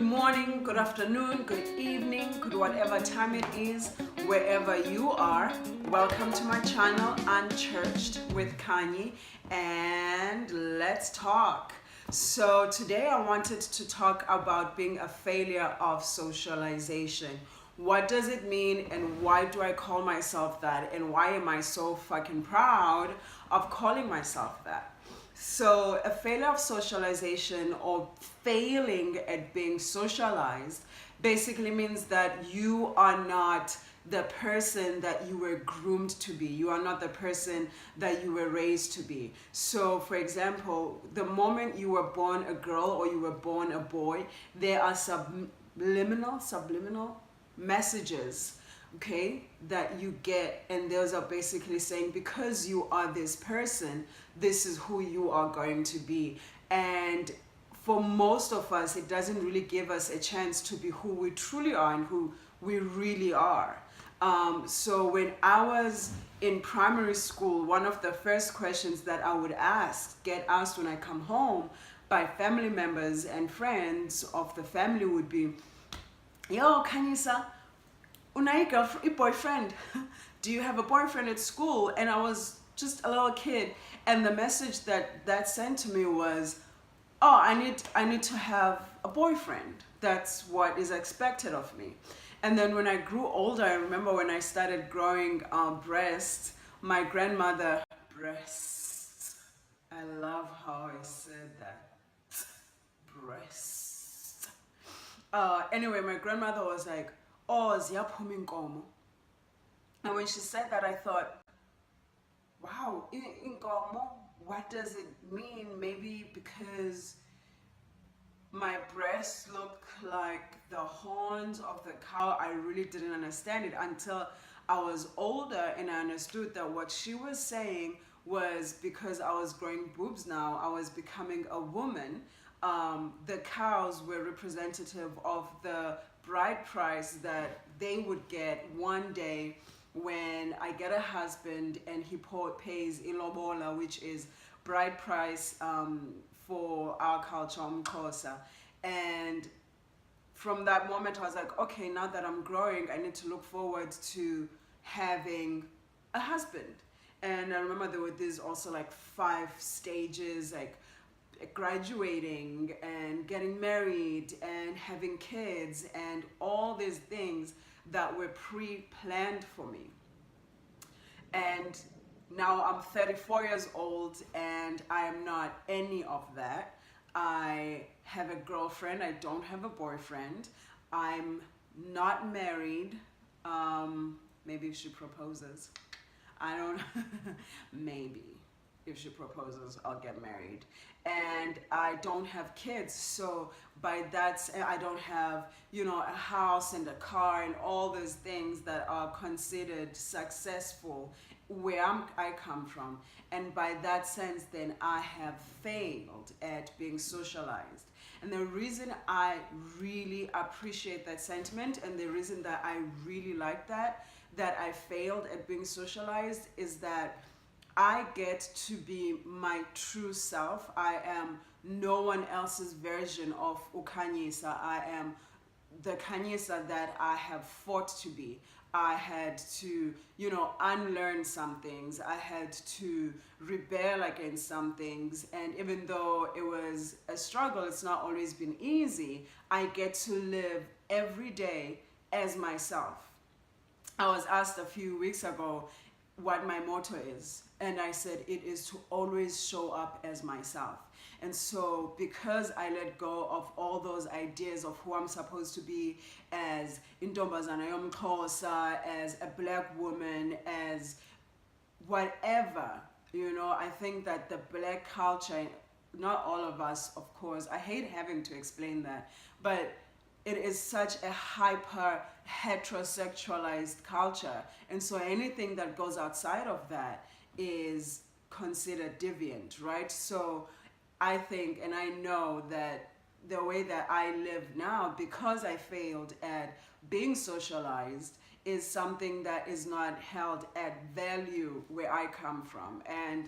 Good morning, good afternoon, good evening, good whatever time it is, wherever you are. Welcome to my channel, Unchurched with Kanye, and let's talk. So today I wanted to talk about being a failure of socialization. What does it mean and why do I call myself that and why am I so fucking proud of calling myself that? So, a failure of socialization or failing at being socialized basically means that you are not the person that you were groomed to be. You are not the person that you were raised to be. So, for example, the moment you were born a girl or you were born a boy, there are subliminal messages, okay, that you get, and those are basically saying because you are this person, this is who you are going to be. And for most of us, it doesn't really give us a chance to be who we truly are and who we really are. So when I was in primary school, one of the first questions that I would get asked when I come home by family members and friends of the family would be, yo, Kanyisa, a boyfriend? Do you have a boyfriend at school? And I was just a little kid, and the message that sent to me was, oh, I need to have a boyfriend. That's what is expected of me. And then when I grew older, I remember when I started growing breasts, my grandmother, breasts, I love how I said that, breasts. Anyway, my grandmother was like, oh, ziyaphuma inkomo. And when she said that, I thought, wow, inkomo, what does it mean? Maybe because my breasts look like the horns of the cow. I really didn't understand it until I was older and I understood that what she was saying was because I was growing boobs now, I was becoming a woman. The cows were representative of the bride price that they would get one day when I get a husband and he pays ilobola, which is bride price for our culture, umxhosa. And from that moment I was like, okay, now that I'm growing, I need to look forward to having a husband. And I remember there were these also like 5 stages, like graduating and getting married and having kids and all these things that were pre-planned for me. And now I'm 34 years old and I am not any of that. I have a girlfriend, I don't have a boyfriend. I'm not married. Maybe if she proposes. I don't maybe if she proposes, I'll get married. And I don't have kids, so by that I don't have, a house and a car and all those things that are considered successful where I come from. And by that sense, then I have failed at being socialized. And the reason I really appreciate that sentiment and the reason that I really like that I failed at being socialized is that I get to be my true self. I am no one else's version of Ukanyisa. I am the Kanyisa that I have fought to be. I had to, unlearn some things. I had to rebel against some things. And even though it was a struggle, it's not always been easy, I get to live every day as myself. I was asked a few weeks ago what my motto is, and I said it is to always show up as myself. And so because I let go of all those ideas of who I'm supposed to be as intombazana yomxhosa, as a black woman, as whatever, I think that the black culture, not all of us, of course, I hate having to explain that, but it is such a hyper heterosexualized culture, and so anything that goes outside of that is considered deviant, right? So I think and I know that the way that I live now, because I failed at being socialized, is something that is not held at value where I come from, and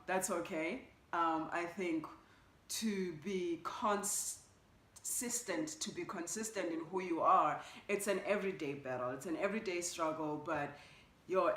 that's okay. I think to be to be consistent in who you are. It's an everyday battle, it's an everyday struggle, but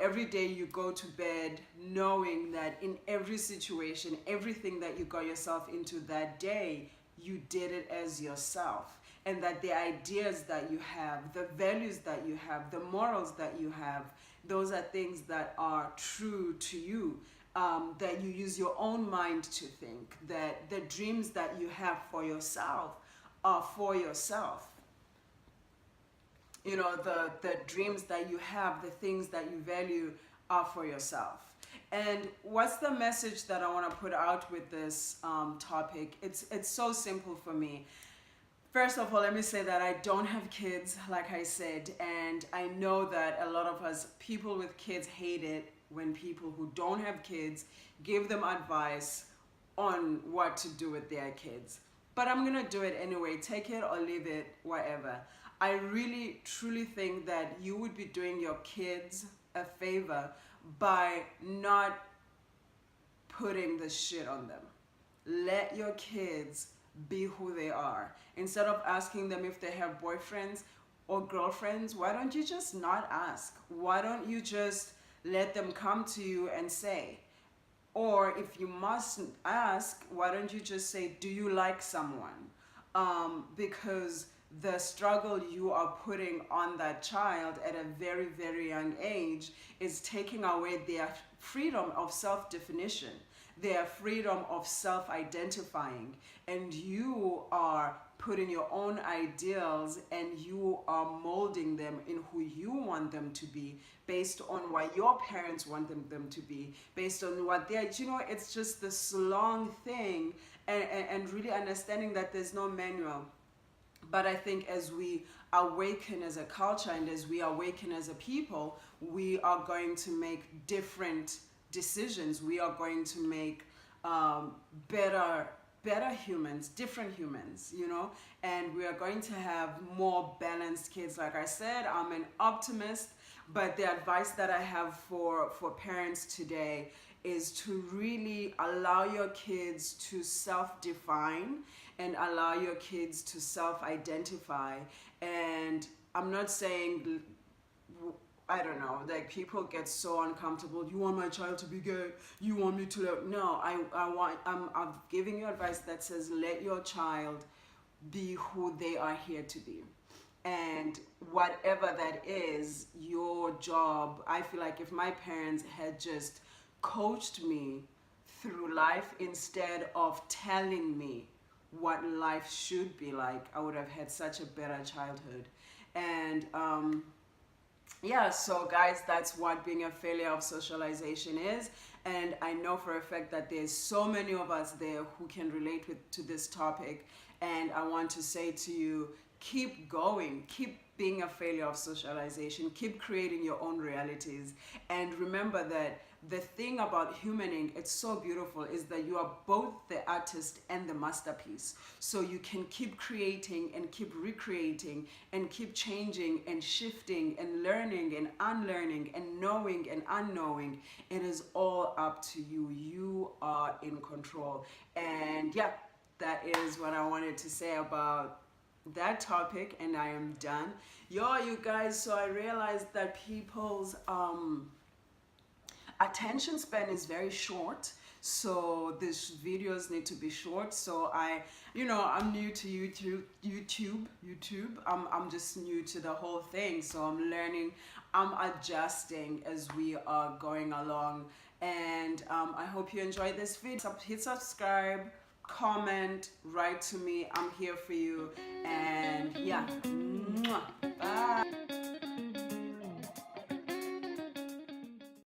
every day you go to bed knowing that in every situation, everything that you got yourself into that day, you did it as yourself. And that the ideas that you have, the values that you have, the morals that you have, those are things that are true to you. That you use your own mind to think, that the dreams that you have for yourself are for yourself. The dreams that you have, the things that you value are for yourself. And what's the message that I want to put out with this topic? It's so simple for me. First of all, let me say that I don't have kids, like I said, and I know that a lot of us, people with kids, hate it when people who don't have kids give them advice on what to do with their kids. But I'm gonna do it anyway, take it or leave it, whatever. I really, truly think that you would be doing your kids a favor by not putting the shit on them. Let your kids be who they are. Instead of asking them if they have boyfriends or girlfriends, why don't you just not ask? Why don't you just let them come to you and say? Or if you mustn't ask, why don't you just say, do you like someone? Because the struggle you are putting on that child at a very, very young age is taking away their freedom of self-definition, their freedom of self-identifying, and you are putting your own ideals and you are molding them in who you want them to be based on what your parents want them to be, based on what they're, it's just this long thing, and really understanding that there's no manual. But I think as we awaken as a culture and as we awaken as a people, we are going to make different decisions. We are going to make better humans, different humans, and we are going to have more balanced kids. Like I said, I'm an optimist, but the advice that I have for parents today is to really allow your kids to self-define and allow your kids to self-identify. And I'm not saying, I don't know, like people get so uncomfortable. You want my child to be gay? You want me to no, I'm giving you advice that says let your child be who they are here to be. And whatever that is, your job, I feel like if my parents had just coached me through life instead of telling me what life should be like, I would have had such a better childhood. And yeah, so guys, that's what being a failure of socialization is. And I know for a fact that there's so many of us there who can relate to this topic. And I want to say to you, keep going, keep being a failure of socialization, keep creating your own realities. And remember that the thing about humaning, it's so beautiful, is that you are both the artist and the masterpiece. So you can keep creating and keep recreating and keep changing and shifting and learning and unlearning and knowing and unknowing. It is all up to you. You are in control. And yeah, that is what I wanted to say about that topic, and I am done. You guys, so I realized that people's attention span is very short, so these videos need to be short. So I'm new to YouTube. I'm just new to the whole thing, so I'm learning, I'm adjusting as we are going along. And I hope you enjoyed this video. Hit subscribe, comment, write to me. I'm here for you. And yeah, mwah.